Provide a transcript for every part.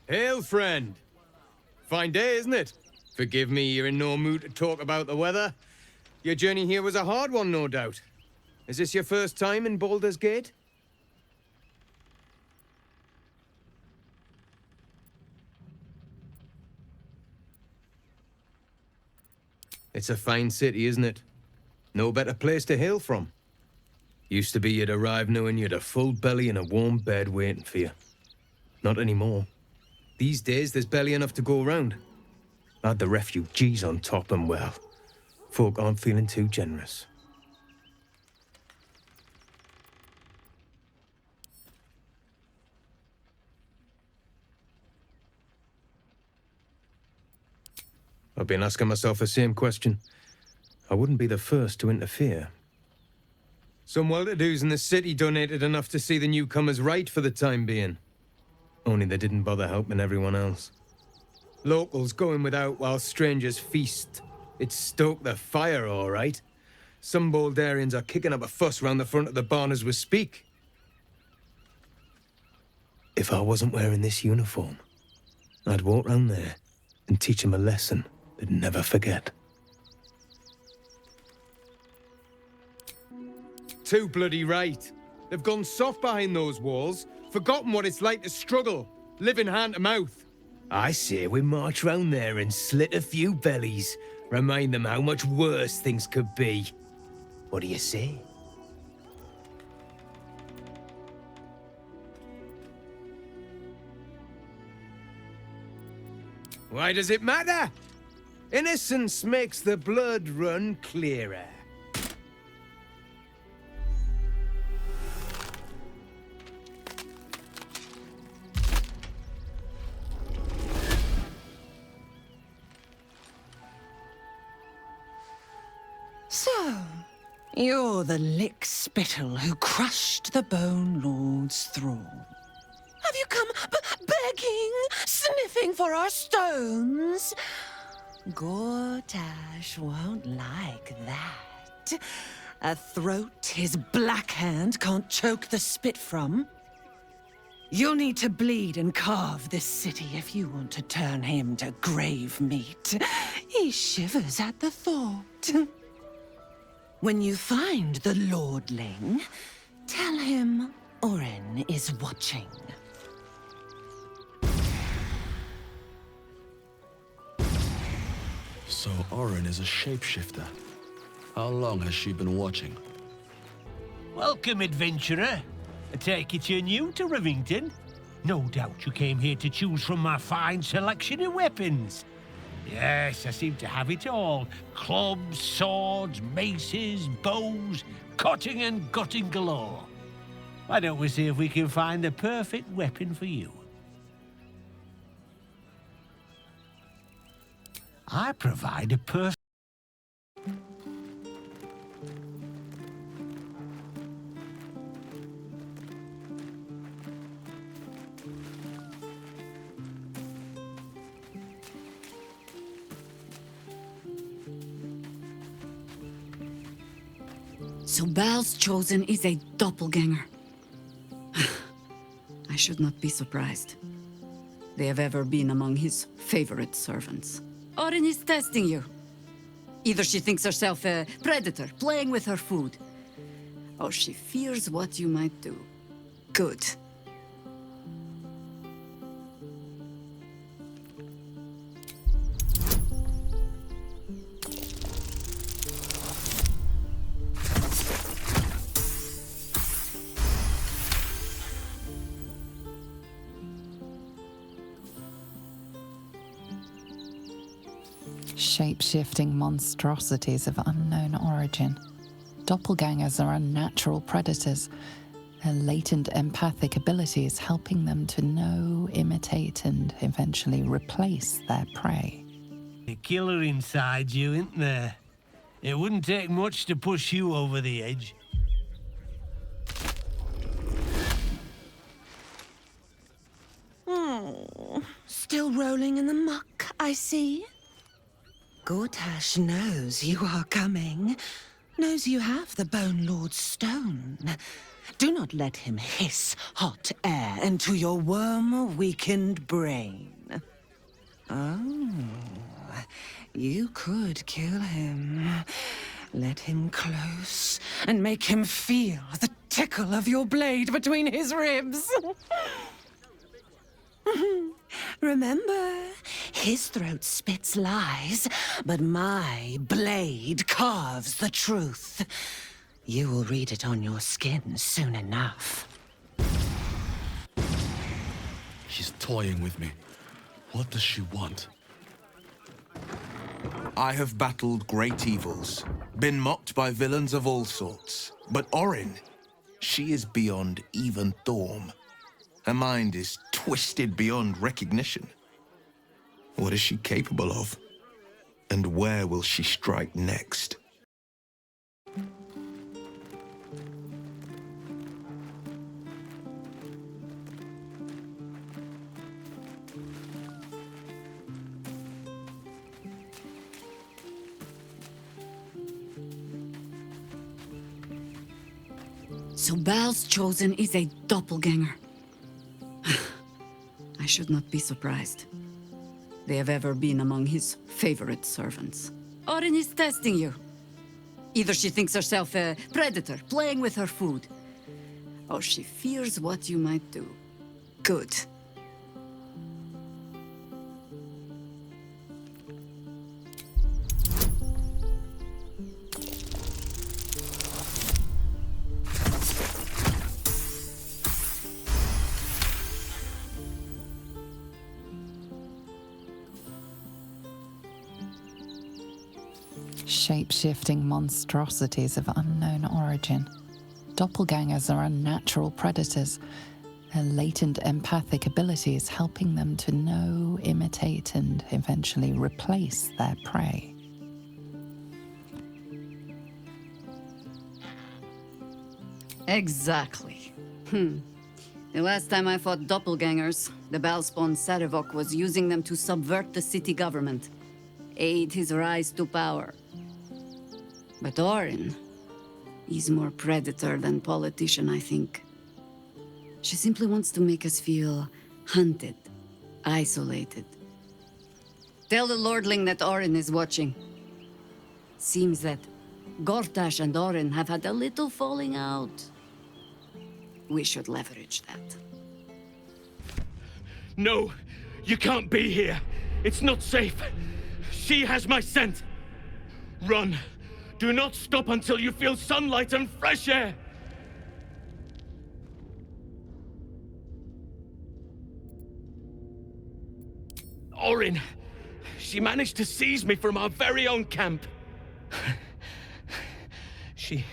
Hail, friend. Fine day, isn't it? Forgive me, you're in no mood to talk about the weather. Your journey here was a hard one, no doubt. Is this your first time in Baldur's Gate? It's a fine city, isn't it? No better place to hail from. Used to be you'd arrive knowing you'd a full belly and a warm bed waiting for you. Not anymore. These days, there's barely enough to go around. Add the refugees on top and, well, folk aren't feeling too generous. I've been asking myself the same question. I wouldn't be the first to interfere. Some well-to-dos in the city donated enough to see the newcomers right for the time being. Only they didn't bother helping everyone else. Locals going without while strangers feast. It stoked the fire, all right. Some Baldurians are kicking up a fuss round the front of the barn as we speak. If I wasn't wearing this uniform, I'd walk round there and teach them a lesson they'd never forget. Too bloody right. They've gone soft behind those walls, forgotten what it's like to struggle, living hand to mouth. I say we march round there and slit a few bellies, remind them how much worse things could be. What do you say? Why does it matter? Innocence makes the blood run clearer. So, you're the lick-spittle who crushed the Bone Lord's thrall. Have you come begging, sniffing for our stones? Gortash won't like that. A throat his black hand can't choke the spit from. You'll need to bleed and carve this city if you want to turn him to grave meat. He shivers at the thought. When you find the Lordling, tell him Orin is watching. So Orin is a shapeshifter. How long has she been watching? Welcome, adventurer. I take it you're new to Rivington. No doubt you came here to choose from my fine selection of weapons. Yes, I seem to have it all. Clubs, swords, maces, bows, cutting and gutting galore. Why don't we see if we can find the perfect weapon for you? I provide a perfect... So Baal's chosen is a doppelganger. I should not be surprised. They have ever been among his favorite servants. Orin is testing you. Either she thinks herself a predator, playing with her food, or she fears what you might do. Good. Shape-shifting monstrosities of unknown origin. Doppelgangers are unnatural predators, their latent empathic abilities helping them to know, imitate, and eventually replace their prey. A killer inside you, isn't there? It wouldn't take much to push you over the edge. Still rolling in the muck, I see. Gortash knows you are coming. Knows you have the Bone Lord's stone. Do not let him hiss hot air into your worm-weakened brain. Oh, you could kill him. Let him close and make him feel the tickle of your blade between his ribs. Remember, his throat spits lies, but my blade carves the truth. You will read it on your skin soon enough. She's toying with me. What does she want? I have battled great evils, been mocked by villains of all sorts. But Orin, she is beyond even Thorm. Her mind is twisted beyond recognition. What is she capable of? And where will she strike next? So Bhaal's chosen is a doppelganger. I should not be surprised. They have ever been among his favorite servants. Orin is testing you. Either she thinks herself a predator, playing with her food, or she fears what you might do. Good. Shape-shifting monstrosities of unknown origin. Doppelgangers are unnatural predators, their latent empathic abilities helping them to know, imitate, and eventually replace their prey. Exactly. The last time I fought doppelgangers, the Bhaalspawn Sarevok was using them to subvert the city government, aid his rise to power. But Orin, he's more predator than politician, I think. She simply wants to make us feel hunted, isolated. Tell the Lordling that Orin is watching. Seems that Gortash and Orin have had a little falling out. We should leverage that. No, you can't be here. It's not safe. She has my scent. Run. Do not stop until you feel sunlight and fresh air. Orin, she managed to seize me from our very own camp. She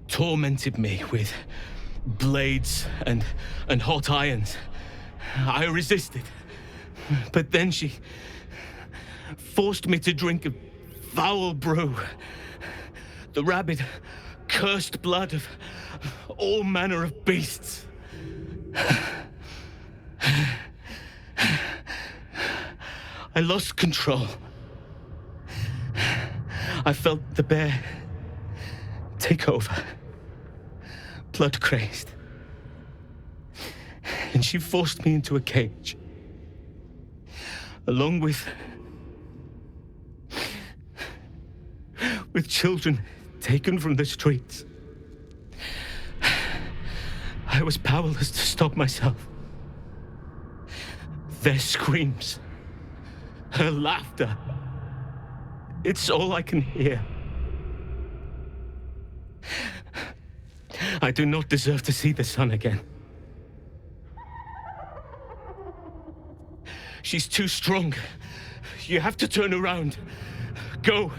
tormented me with blades and hot irons. I resisted, but then she forced me to drink a foul brew. The rabid, cursed blood of all manner of beasts. I lost control. I felt the bear take over, blood crazed. And she forced me into a cage, along with children taken from the streets. I was powerless to stop myself. Their screams, her laughter, it's all I can hear. I do not deserve to see the sun again. She's too strong. You have to turn around. Go.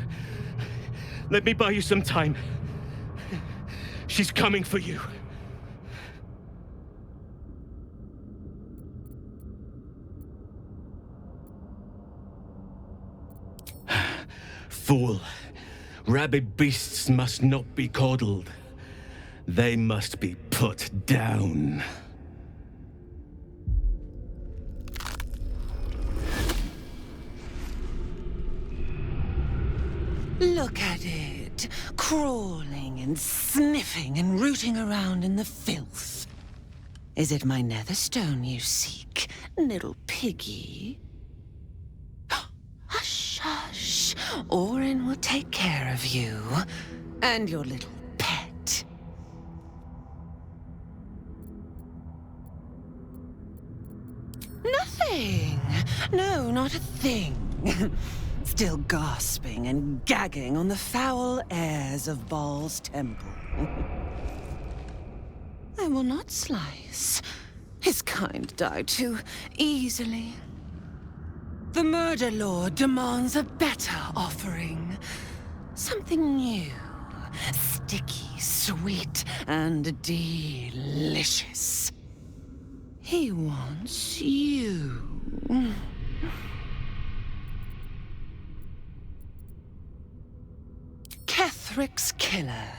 Let me buy you some time. She's coming for you. Fool. Rabid beasts must not be coddled. They must be put down. Look at it. right, crawling and sniffing and rooting around in the filth. Is it my netherstone you seek, little piggy? Hush, hush. Orin will take care of you and your little pet. Nothing. No, not a thing. Still gasping and gagging on the foul airs of Bhaal's temple. I will not slice. His kind die too easily. The Murder Lord demands a better offering. Something new, sticky, sweet, and delicious. He wants you. Kethric's killer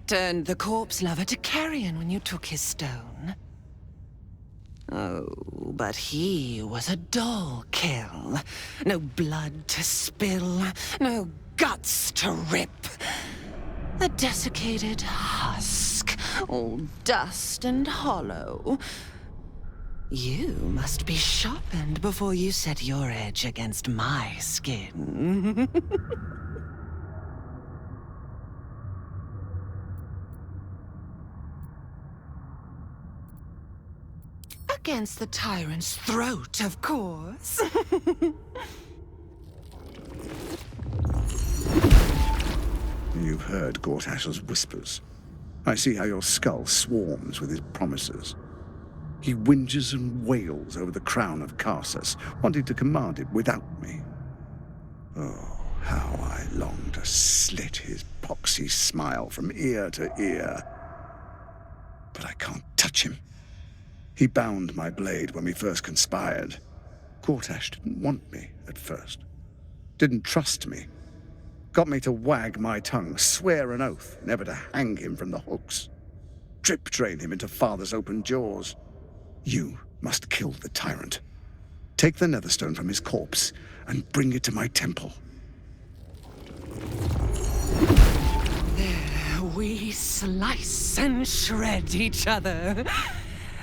turned the corpse lover to carrion when you took his stone. Oh, but he was a dull kill. No blood to spill, no guts to rip. A desiccated husk, all dust and hollow. You must be sharpened before you set your edge against my skin. Against the tyrant's throat, of course. You've heard Gortash's whispers. I see how your skull swarms with his promises. He whinges and wails over the crown of Karsus, wanting to command it without me. Oh, how I long to slit his poxy smile from ear to ear. But I can't touch him. He bound my blade when we first conspired. Gortash didn't want me at first. Didn't trust me. Got me to wag my tongue, swear an oath never to hang him from the hooks. Drip drain him into father's open jaws. You must kill the tyrant. Take the netherstone from his corpse and bring it to my temple. There we slice and shred each other.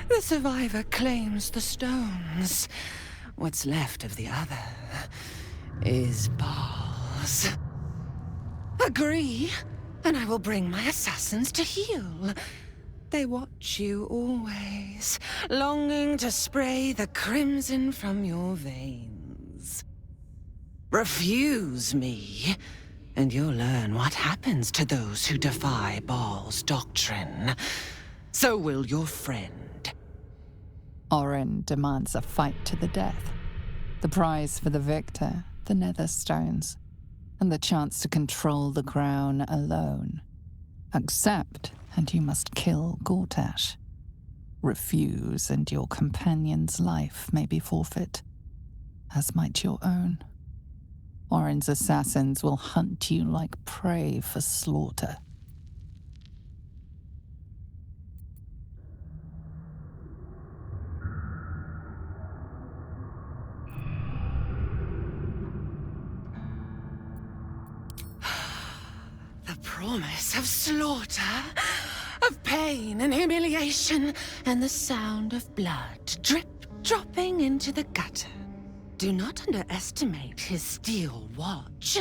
The survivor claims the stones. What's left of the other is Bhaal's. Agree, and I will bring my assassins to heal. They watch you always, longing to spray the crimson from your veins. Refuse me, and you'll learn what happens to those who defy Bhaal's doctrine. So will your friend. Orin demands a fight to the death. The prize for the victor, the netherstones, and the chance to control the crown alone. Accept, and you must kill Gortash. Refuse, and your companion's life may be forfeit, as might your own. Orin's assassins will hunt you like prey for slaughter. Promise of slaughter, of pain and humiliation, and the sound of blood drip-dropping into the gutter. Do not underestimate his steel watch.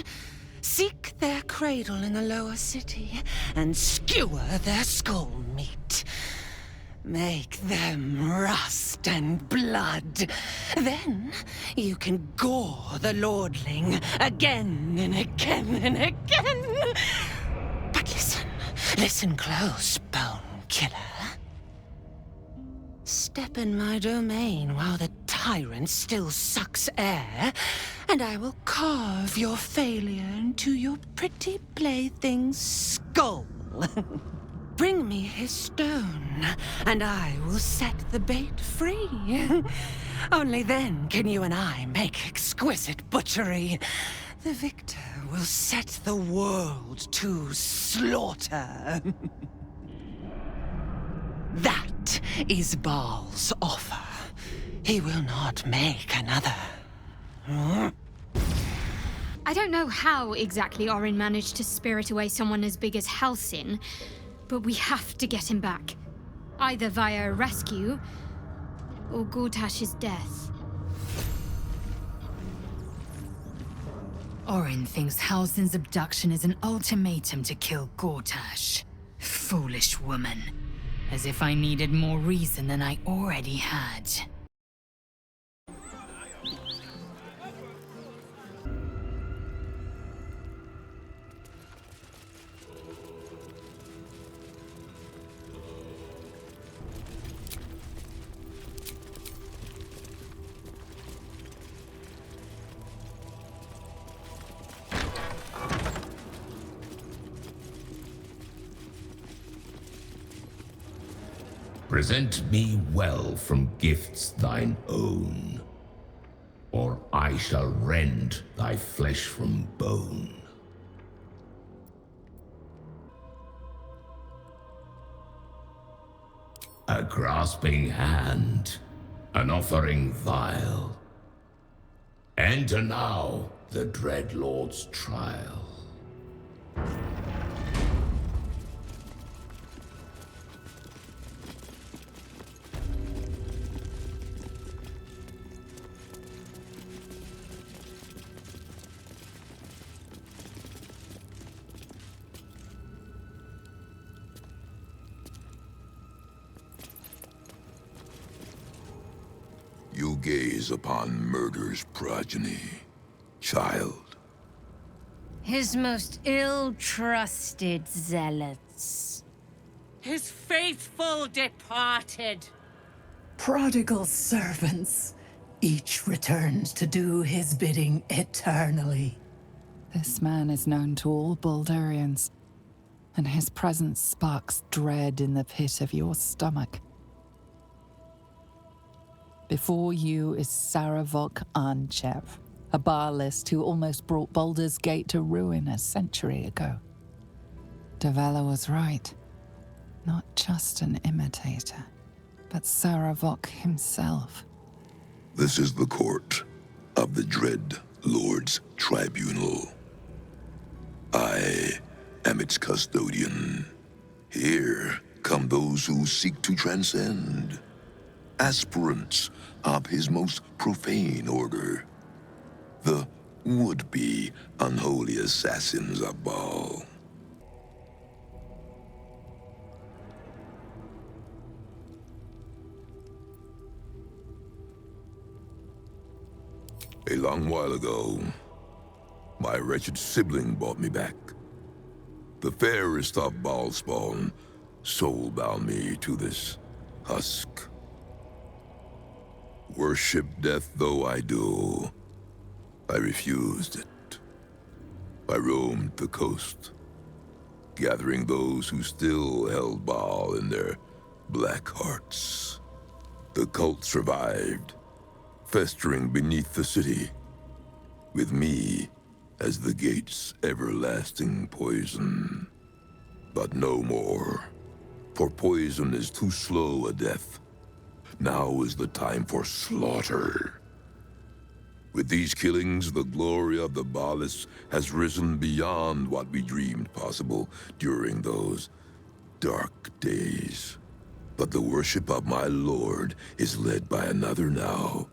Seek their cradle in the lower city and skewer their skull meat. Make them rust and blood. Then you can gore the lordling again and again and again. But listen close, Bone Killer. Step in my domain while the tyrant still sucks air, and I will carve your failure into your pretty plaything's skull. Bring me his stone, and I will set the bait free. Only then can you and I make exquisite butchery. The victor will set the world to slaughter. That is Bhaal's offer. He will not make another. I don't know how exactly Orin managed to spirit away someone as big as Halsin, but we have to get him back. Either via a rescue, or Gortash's death. Orin thinks Halsin's abduction is an ultimatum to kill Gortash. Foolish woman. As if I needed more reason than I already had. Present me well from gifts thine own, or I shall rend thy flesh from bone. A grasping hand, an offering vile. Enter now the dread Lord's trial. You gaze upon murder's progeny, child. His most ill-trusted zealots. His faithful departed. Prodigal servants, each returns to do his bidding eternally. This man is known to all Baldurians, and his presence sparks dread in the pit of your stomach. Before you is Sarevok Arnchev, a Bhaalist who almost brought Baldur's Gate to ruin a century ago. Davella was right. Not just an imitator, but Sarevok himself. This is the court of the Dread Lord's Tribunal. I am its custodian. Here come those who seek to transcend. Aspirants of his most profane order. The would-be unholy assassins of Bhaal. A long while ago, my wretched sibling brought me back. The fairest of Bhaal spawn soul-bound me to this husk. Worship death though I do, I refused it. I roamed the coast, gathering those who still held Bhaal in their black hearts. The cult survived, festering beneath the city, with me as the gate's everlasting poison. But no more, for poison is too slow a death. Now is the time for slaughter. With these killings, the glory of the Bhaalists has risen beyond what we dreamed possible during those dark days. But the worship of my lord is led by another now.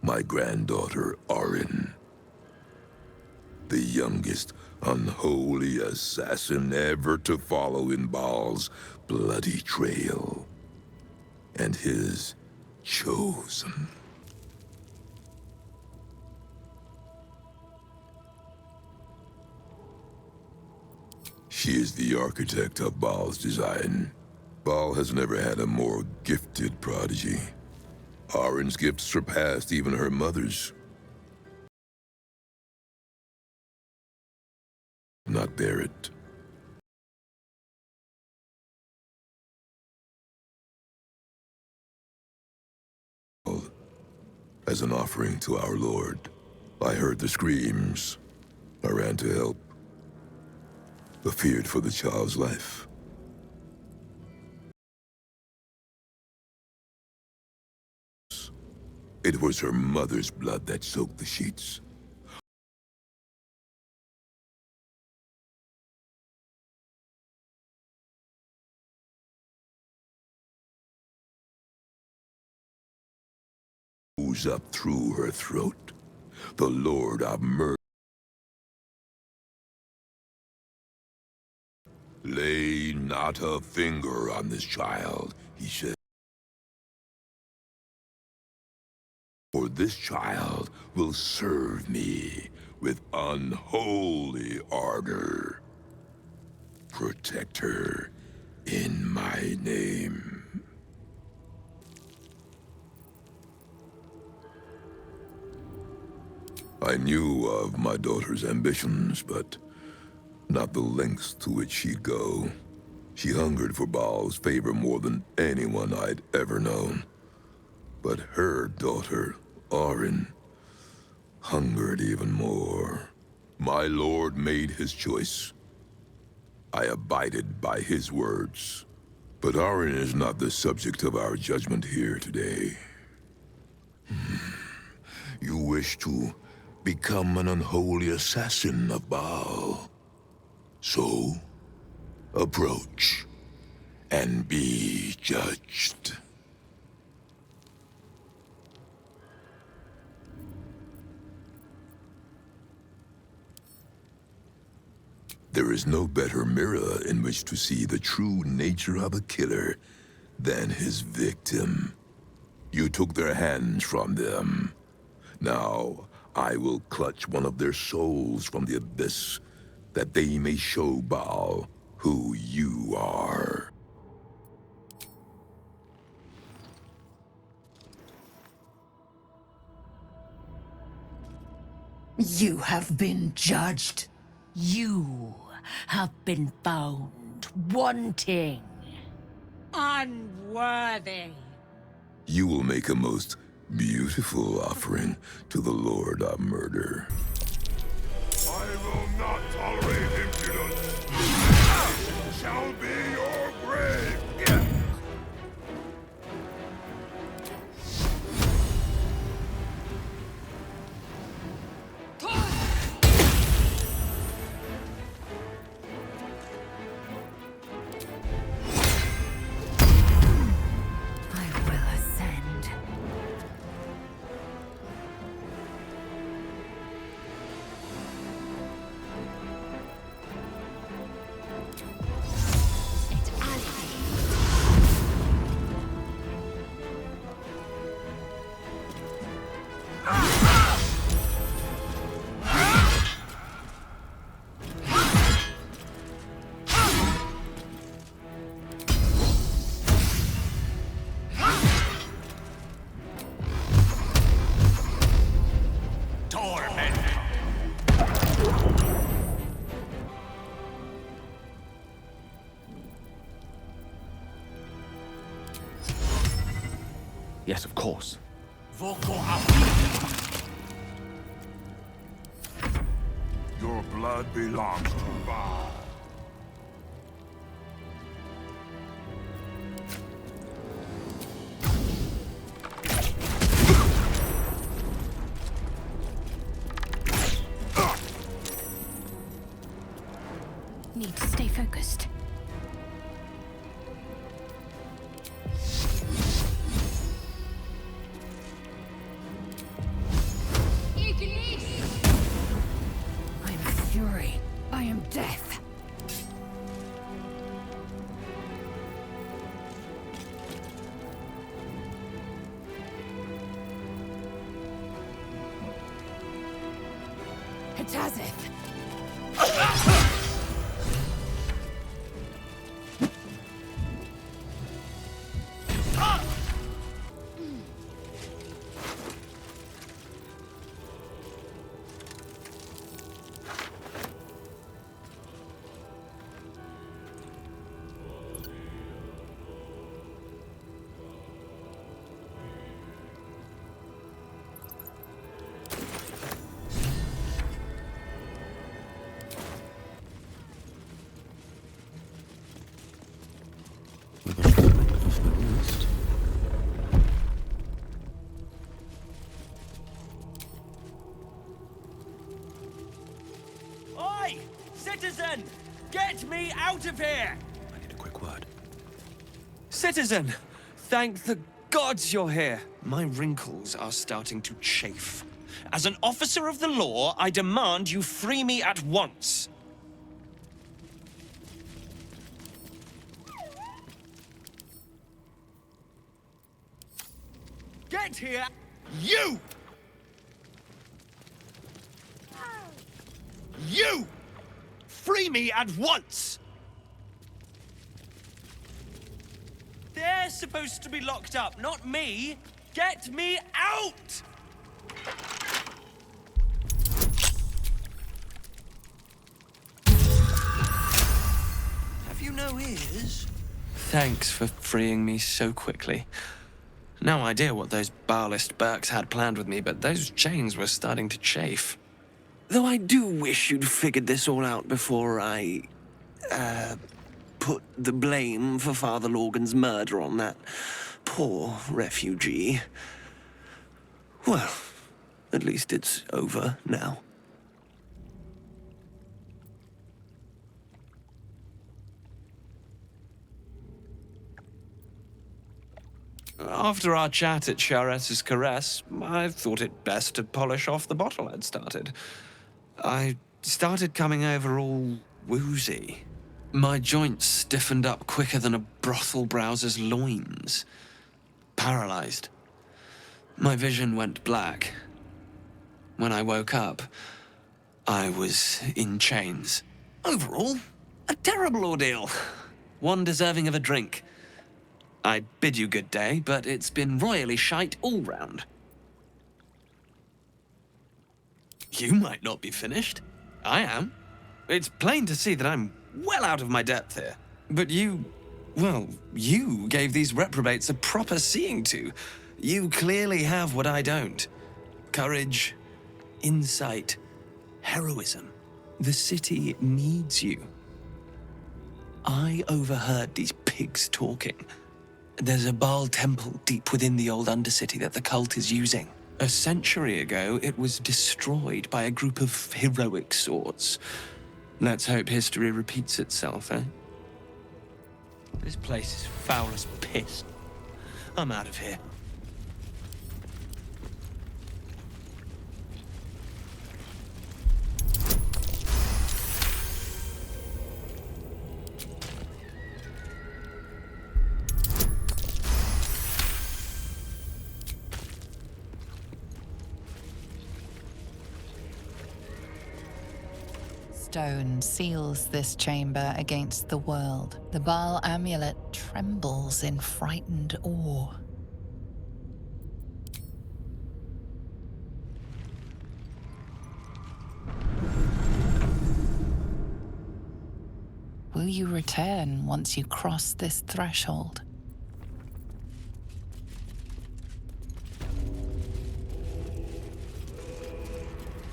My granddaughter, Orin. The youngest unholy assassin ever to follow in Bhaal's bloody trail. And his chosen. She is the architect of Bhaal's design. Bhaal has never had a more gifted prodigy. Orin's gifts surpassed even her mother's. Not bear it. As an offering to our Lord. I heard the screams. I ran to help. But feared for the child's life. It was her mother's blood that soaked the sheets. ooze up through her throat. The Lord of Murder. Lay not a finger on this child, he said. For this child will serve me with unholy ardor. Protect her in my name. I knew of my daughter's ambitions, but not the lengths to which she'd go. She hungered for Bhaal's favor more than anyone I'd ever known. But her daughter, Orin, hungered even more. My lord made his choice. I abided by his words. But Orin is not the subject of our judgment here today. You wish to become an unholy assassin of Bhaal. So, approach and be judged. There is no better mirror in which to see the true nature of a killer than his victim. You took their hands from them. Now, I will clutch one of their souls from the abyss, that they may show Bhaal who you are. You have been judged. You have been found wanting. Unworthy. You will make a most beautiful offering to the Lord of Murder. I will not tolerate impudence. This shall be your grave. Yes, of course. Your blood belongs to Bhaal. Need to stay focused. I am fury. I am death. Hatazeth! Oi! Citizen! Get me out of here! I need a quick word. Citizen! Thank the gods you're here. My wrinkles are starting to chafe. As an officer of the law, I demand you free me at once. Get here! You! You! Free me at once! They're supposed to be locked up, not me! Get me out! Have you no ears? Thanks for freeing me so quickly. No idea what those Bhaalist Burks had planned with me, but those chains were starting to chafe. Though I do wish you'd figured this all out before I, put the blame for Father Lorgan's murder on that poor refugee. Well, at least it's over now. After our chat at Charessa's Caress, I thought it best to polish off the bottle I'd started. I started coming over all woozy. My joints stiffened up quicker than a brothel browser's loins. Paralyzed. My vision went black. When I woke up, I was in chains. Overall, a terrible ordeal. One deserving of a drink. I bid you good day, but it's been royally shite all round. You might not be finished. I am. It's plain to see that I'm well out of my depth here. But you gave these reprobates a proper seeing to. You clearly have what I don't. Courage, insight, heroism. The city needs you. I overheard these pigs talking. There's a Bhaal temple deep within the old Undercity that the cult is using. A century ago, it was destroyed by a group of heroic sorts. Let's hope history repeats itself, eh? This place is foul as piss. I'm out of here. Stone seals this chamber against the world. The Bhaal amulet trembles in frightened awe. Will you return once you cross this threshold?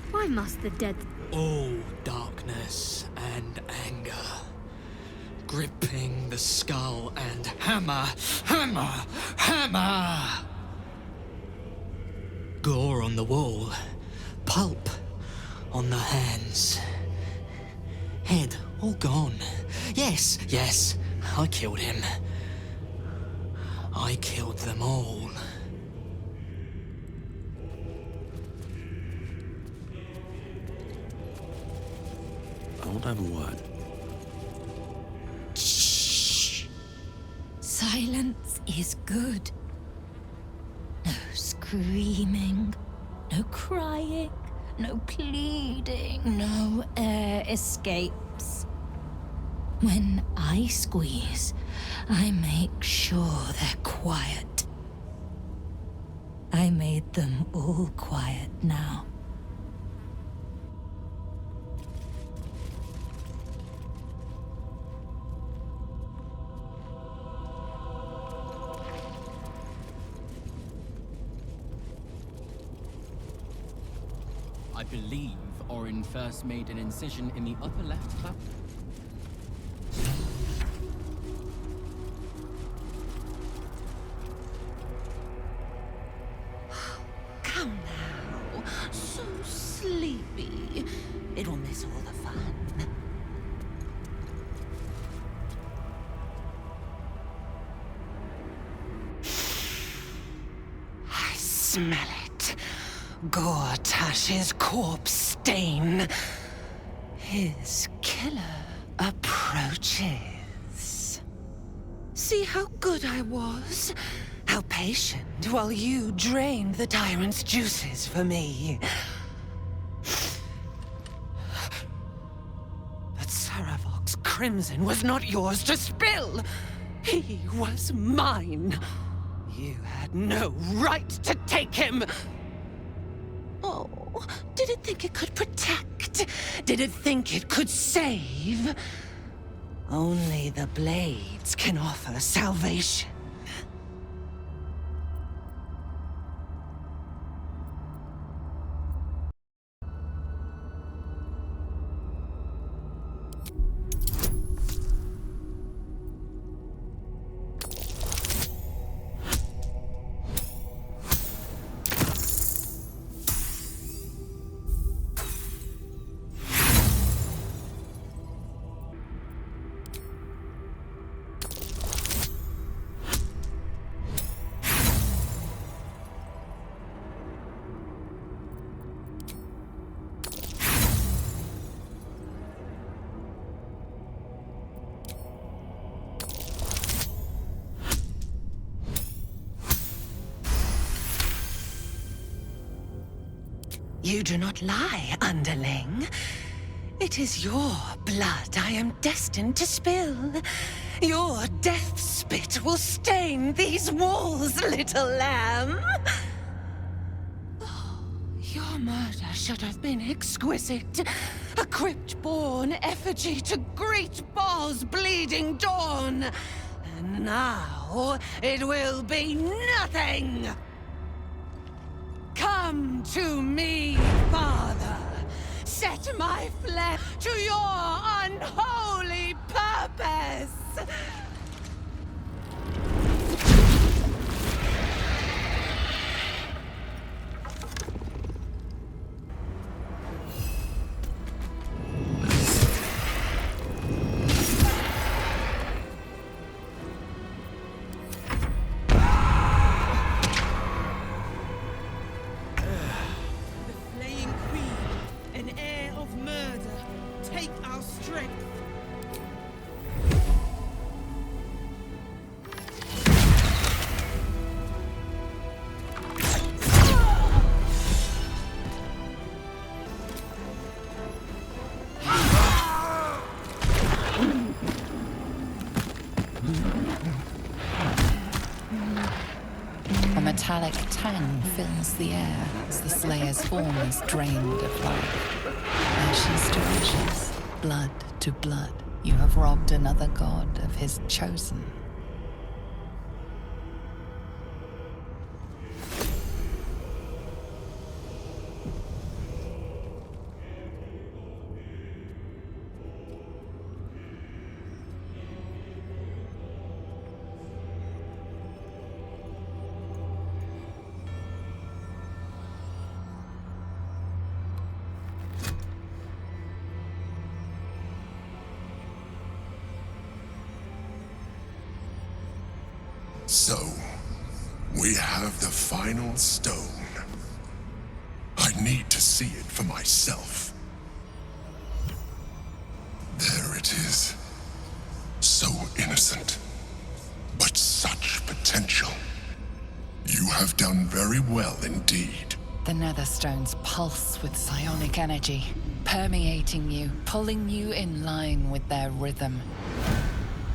Why must the dead... All darkness and anger, gripping the skull and hammer, hammer, hammer! Gore on the wall, pulp on the hands. Head all gone. Yes, yes, I killed him. I killed them all. I won't have a word. Shh. Silence is good. No screaming, no crying, no pleading, no air escapes. When I squeeze, I make sure they're quiet. I made them all quiet now. I believe Orin first made an incision in the upper left clavicle. Come now. So sleepy. It'll miss all the fun. smell it. Gortash's corpse stain. His killer approaches. See how good I was? How patient while you drained the tyrant's juices for me. But Sarevok's crimson was not yours to spill. He was mine. You had no right to take him. Oh, did it think it could protect? Did it think it could save? Only the blades can offer salvation. You do not lie, underling. It is your blood I am destined to spill. Your death spit will stain these walls, little lamb. Oh, your murder should have been exquisite. A crypt-born effigy to greet Baal's bleeding dawn. And now it will be nothing. Come to me, Father. Set my flesh to your unholy purpose. A metallic tang fills the air as the Slayer's form is drained of life. Ashes to ashes, blood to blood, you have robbed another god of his chosen. So, we have the final stone. I need to see it for myself. There it is. So innocent, but such potential. You have done very well indeed. The Netherstones pulse with psionic energy, permeating you, pulling you in line with their rhythm.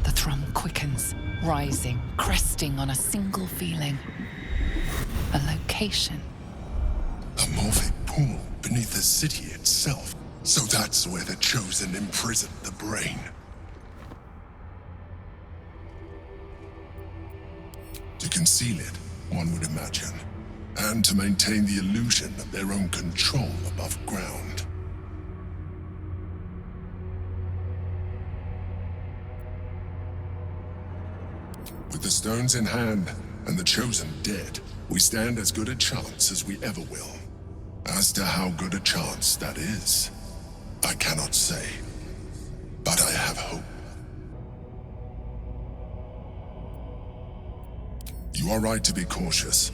The thrum quickens, rising, cresting on a single feeling. A location. A morphic pool beneath the city itself. So that's where the Chosen imprisoned the brain. To conceal it, one would imagine. And to maintain the illusion of their own control above ground. With the stones in hand, and the Chosen dead, we stand as good a chance as we ever will. As to how good a chance that is, I cannot say. But I have hope. You are right to be cautious.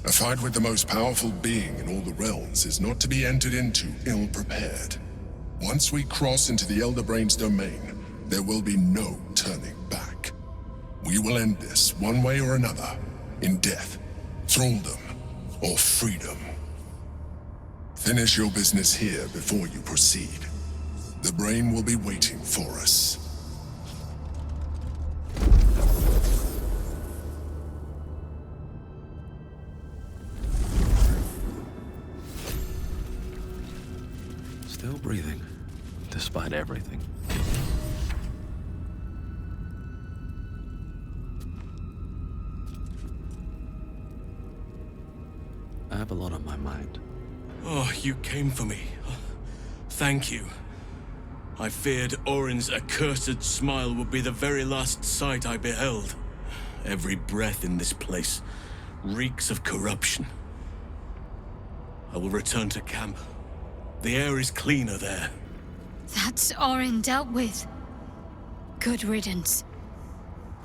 A fight with the most powerful being in all the realms is not to be entered into ill-prepared. Once we cross into the Elder Brain's domain, there will be no turning back. We will end this one way or another, in death, thraldom, or freedom. Finish your business here before you proceed. The Brain will be waiting for us. Still breathing, despite everything. I have a lot on my mind. Oh, you came for me. Thank you. I feared Orin's accursed smile would be the very last sight I beheld. Every breath in this place reeks of corruption. I will return to camp. The air is cleaner there. That's Orin dealt with. Good riddance.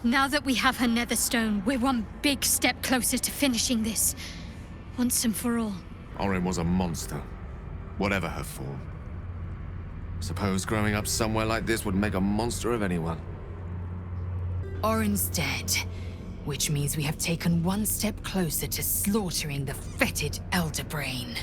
Now that we have her Netherstone, we're one big step closer to finishing this. Once and for all. Orin was a monster, whatever her form. Suppose growing up somewhere like this would make a monster of anyone. Orin's dead, which means we have taken one step closer to slaughtering the fetid Elder Brain.